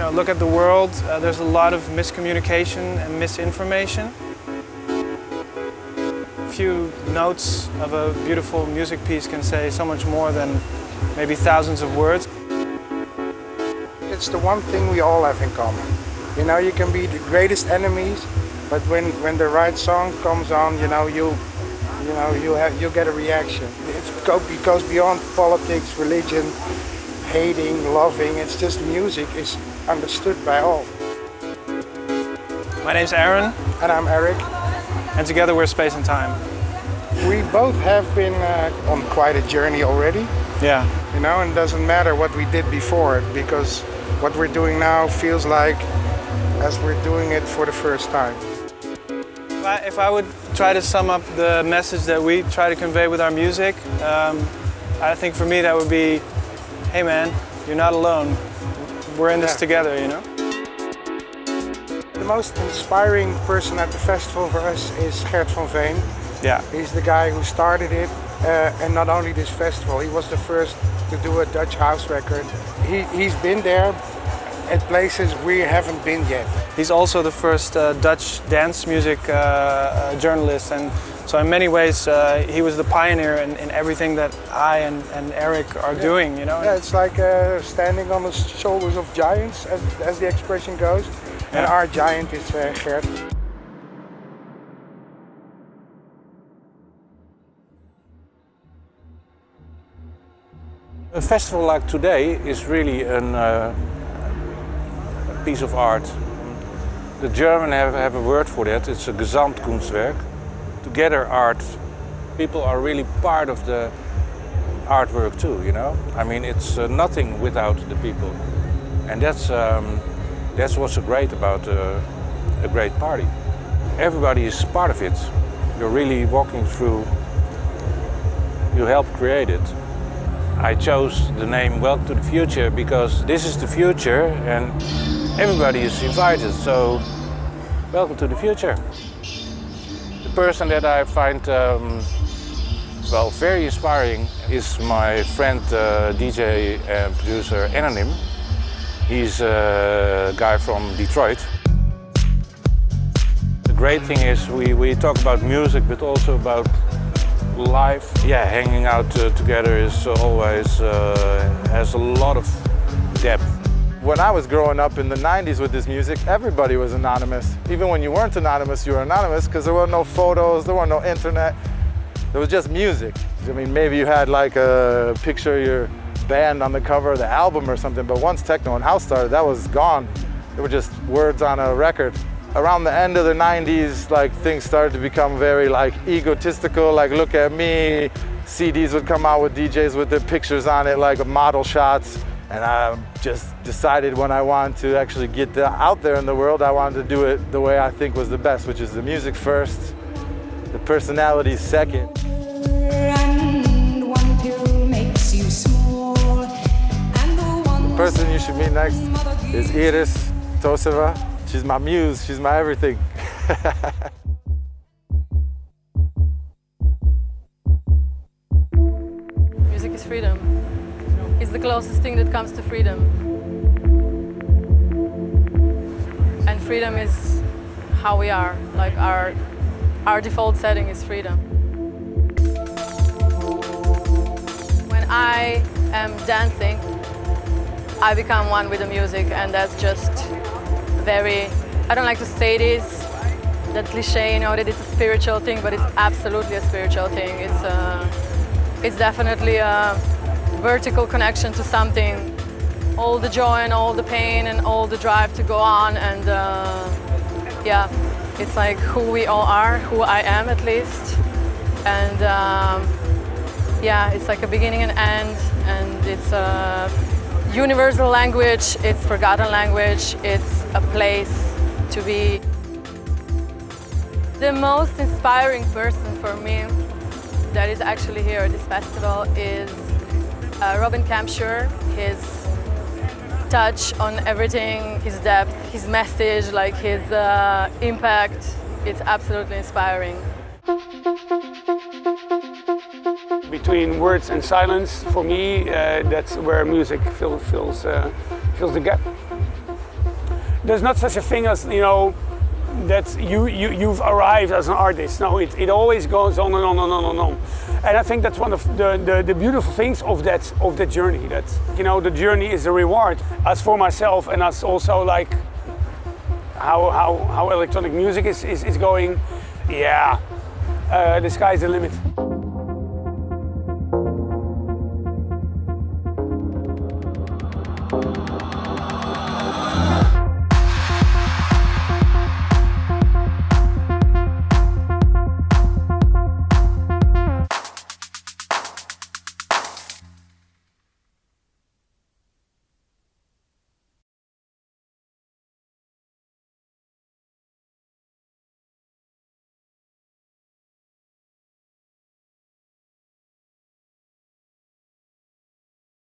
look at the world, there's a lot of miscommunication and misinformation. A few notes of a beautiful music piece can say so much more than maybe thousands of words. It's the one thing we all have in common. You can be the greatest enemies, but when the right song comes on, you'll get a reaction. It goes beyond politics, religion, hating, loving. It's just music is understood by all. My name's Aaron. And I'm Eric. And together we're Space and Time. We both have been on quite a journey already. Yeah. And it doesn't matter what we did before, because what we're doing now feels like as we're doing it for the first time. If I would try to sum up the message that we try to convey with our music, I think for me that would be, hey man, you're not alone. We're in this together, The most inspiring person at the festival for us is Gert van Veen. Yeah. He's the guy who started it, and not only this festival, he was the first to do a Dutch house record. He's been there at places we haven't been yet. He's also the first Dutch dance music journalist, and so in many ways he was the pioneer in everything that I and Eric are doing. Yeah, it's like standing on the shoulders of giants, as the expression goes. And our giant is Gert. A festival like today is really a piece of art. The Germans have a word for that, it's a Gesamtkunstwerk. Together art, people are really part of the artwork too, I mean, it's nothing without the people. And that's what's so great about a great party. Everybody is part of it. You're really walking through, you help create it. I chose the name Welcome to the Future because this is the future and everybody is invited, so welcome to the future. The person that I find very inspiring is my friend, DJ and producer Anonym. He's a guy from Detroit. The great thing is we talk about music, but also about life. Yeah, hanging out together is always has a lot of depth. When I was growing up in the 90s with this music, everybody was anonymous. Even when you weren't anonymous, you were anonymous because there were no photos, there were no internet. There was just music. I mean, maybe you had like a picture of your band on the cover of the album or something, but once techno and house started, that was gone. They were just words on a record. Around the end of the 90s, like things started to become very like egotistical, like look at me. CDs would come out with DJs with their pictures on it, like model shots. And I just decided when I wanted to actually get out there in the world, I wanted to do it the way I think was the best, which is the music first, the personality second. The person you should meet next is Iris Toseva. She's my muse, she's my everything. Music is freedom. It's the closest thing that comes to freedom. And freedom is how we are. Like our default setting is freedom. When I am dancing, I become one with the music, and that's just very, I don't like to say this, that cliche, that it's a spiritual thing, but it's absolutely a spiritual thing. It's definitely a vertical connection to something. All the joy and all the pain and all the drive to go on, and it's like who we all are, who I am at least. And it's like a beginning and end, and it's a universal language, it's forgotten language, it's a place to be. The most inspiring person for me that is actually here at this festival is Robin Campshire. His touch on everything, his depth, his message, like his impact, it's absolutely inspiring. Between words and silence, for me, that's where music fills the gap. there's not such a thing as, you know, that you've arrived as an artist. No, it always goes on and on and on and on. And I think that's one of the beautiful things of that journey. That, you know, the journey is the reward. As for myself, and as also like how electronic music is going, yeah, the sky's the limit.